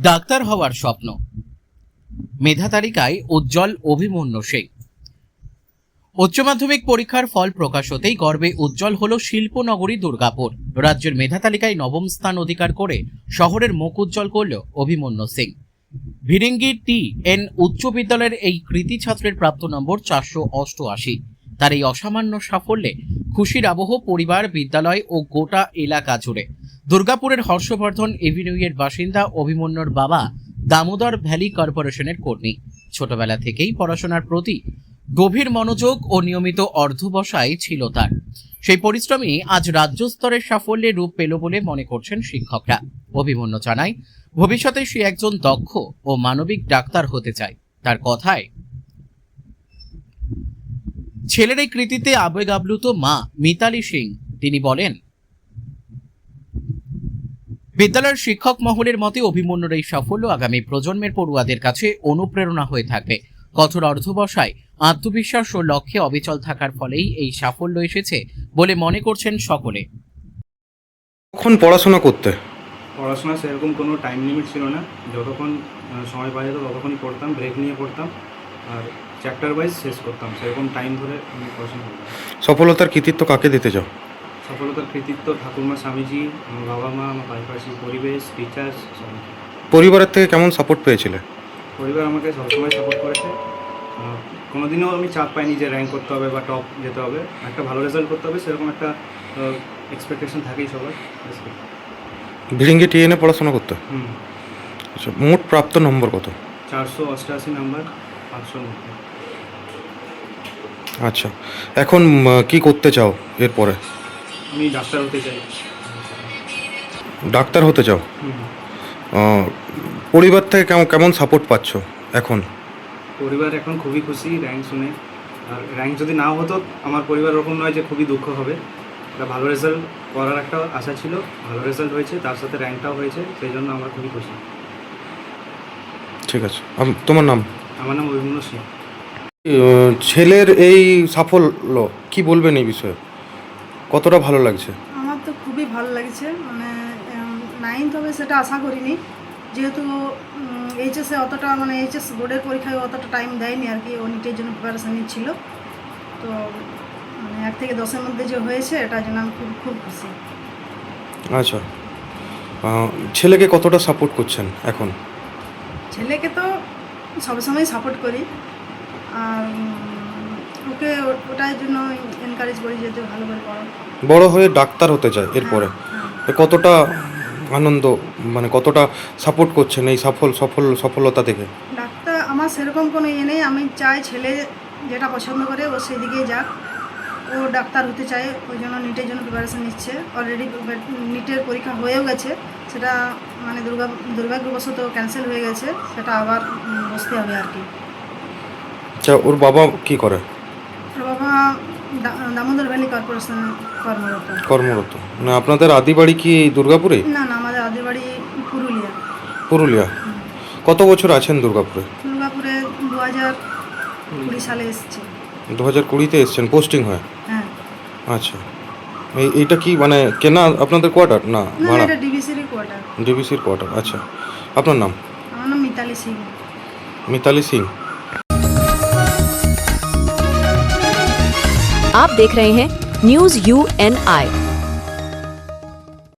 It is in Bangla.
ডাক্তার হওয়ার স্বপ্ন, মেধা তালিকায় উজ্জ্বল অভিমন্যু সিং। উচ্চ মাধ্যমিক পরীক্ষার ফল প্রকাশ হতেই গর্বে উজ্জ্বল হল শিল্পনগরী দুর্গাপুর। রাজ্যের মেধা তালিকায় নবম স্থান অধিকার করে শহরের মুখ উজ্জ্বল করল অভিমন্যু সিং। ভিরিঙ্গি টি.এন. উচ্চ বিদ্যালয়ের এই কৃতি ছাত্রের প্রাপ্ত নম্বর 488। তার এই অসামান্য সাফল্যে খুশির আবহ পরিবার, বিদ্যালয় ও গোটা এলাকা জুড়ে। দুর্গাপুরের হর্ষবর্ধন এভিনিউয়ের বাসিন্দা অভিমন্যুর বাবা দামোদর ভ্যালি কর্পোরেশনের কর্মী। ছোটবেলা থেকেই পড়াশোনার প্রতি গভীর মনোযোগ ও নিয়মিত অর্ধবসায় ছিল তার। সেই পরিশ্রমী আজ রাজ্য স্তরের সাফল্যে রূপ পেল বলে মনে করছেন শিক্ষকরা। অভিমন্যু জানায়, ভবিষ্যতে সে একজন দক্ষ ও মানবিক ডাক্তার হতে চায়। তার কথায়, ছেলের এই কৃতিতে আবেগ আপ্লুত মা মিতালি সিং। তিনি বলেন, বিদ্যালয়ের শিক্ষক মহলের মতে অভিমন্যুর এই সাফল্য আগামী প্রজন্মের পড়ুয়াদের কাছে অনুপ্রেরণা হয়ে থাকবে। কঠোর অর্ধবসায়, আত্মবিশ্বাস ও লক্ষ্যে অবিচল থাকার ফলেই এই সাফল্য এসেছে বলে মনে করছেন সকলে। কখন পড়াশোনা করতে? পড়াশোনা সেরকম কোনো টাইম লিমিট ছিল না, যতক্ষণ সময় পাওয়া যেত ততক্ষণই পড়তাম, ব্রেক নিয়ে পড়তাম আর চ্যাপ্টার ওয়াইজ শেষ করতাম। সেরকম টাইম ধরে আমি পড়াশোনা করতাম। সফলতার কৃতিত্ব কাকে দিতে চাও? সফলতার কৃতিত্ব ঠাকুরমা, স্বামীজি, আমার বাবা মা, আমার পাশাপাশি পরিবেশ, টিচার্স সবাই। পরিবারের থেকে কেমন সাপোর্ট পেয়েছিলে? পরিবার আমাকে সবসময় সাপোর্ট করেছে। কোনোদিনও আমি চাপ পাইনি যে র্যাঙ্ক করতে হবে বা টপ যেতে হবে, একটা ভালো রেজাল্ট করতে হবে, সেরকম একটা এক্সপেকটেশন থাকেই সবার। ভিরিঙ্গি টি.এন. পড়াশোনা করতে? আচ্ছা, মোট প্রাপ্ত নম্বর কত? 488 নাম্বার, 500 মধ্যে। আচ্ছা, এখন কি করতে চাও এরপরে? আমি ডাক্তার হতে চাই। ডাক্তার হতে চাও? পরিবার থেকে কেমন সাপোর্ট পাচ্ছ এখন? পরিবার এখন খুবই খুশি র্যাঙ্ক শুনে। আর র্যাঙ্ক যদি নাও হতো, আমার পরিবার ওরকম নয় যে খুবই দুঃখ হবে। একটা ভালো রেজাল্ট করার একটা আশা ছিল, ভালো রেজাল্ট হয়েছে, তার সাথে র্যাঙ্কটাও হয়েছে, সেই জন্য আমরা খুবই খুশি। ঠিক আছে, তোমার নাম? আমার নাম অভিমন্যু সিং। ছেলের এই সাফল্য কি বলবেন এই বিষয়ে? কতটা ভালো লাগছে? আমার তো খুবই ভালো লাগছে। মানে 9th হবে সেটা আশা করিনি, যেহেতু এইচএসে অতটা মানে এইচএস বোর্ডের পরীক্ষায় অতটা টাইম দেয়নি আর কি, ও নিটের জন্য প্রিপারেশান নিচ্ছিল। তো মানে 1 থেকে 10-এর মধ্যে যে হয়েছে এটার জন্য আমি খুব খুশি। আচ্ছা, ছেলেকে কতটা সাপোর্ট করছেন এখন? ছেলেকে তো সবসময় সাপোর্ট করি, আর ওকে ওটার জন্য এনকারেজ করি যে ভালো করে পড়ো। বড় হয়ে ডাক্তার হতে চায় এরপরে, কতটা আনন্দ, মানে কতটা সাপোর্ট করছেন এই সফলতা থেকে? ডাক্তার আমার সেরকম কোনো ইয়ে নেই, আমি চাই ছেলে যেটা পছন্দ করে ও সেই দিকেই যাক। ও ডাক্তার হতে চায়, ওই জন্য নিটের জন্য প্রিপারেশান নিচ্ছে। অলরেডি নিটের পরীক্ষা হয়েও গেছে, সেটা মানে দুর্ভাগ্যবশত ক্যান্সেল হয়ে গেছে, সেটা আবার বসতে হবে আর কি। আচ্ছা, ওর বাবা কি করে? ওর বাবা দামোদর ভ্যালি কর্পোরেশন কর্মরত। মানে আপনাদের আদি বাড়ি কি দুর্গাপুরে? না, আমাদের আদি বাড়ি পুরুলিয়া। কত বছর আছেন দুর্গাপুরে? 2020 সালে এসেছি। 2020-তে এসেছেন পোস্টিং হয়? হ্যাঁ। আচ্ছা, এইটা কি মানে কেনা আপনাদের কোয়ার্টার না ভাড়া? এটা ডিবিসির কোয়ার্টার। ডিবিসির কোয়ার্টার। আচ্ছা, আপনার নাম? আমার নাম মিতালি সিং। মিতালি সিং। आप देख रहे हैं न्यूज़ UNI।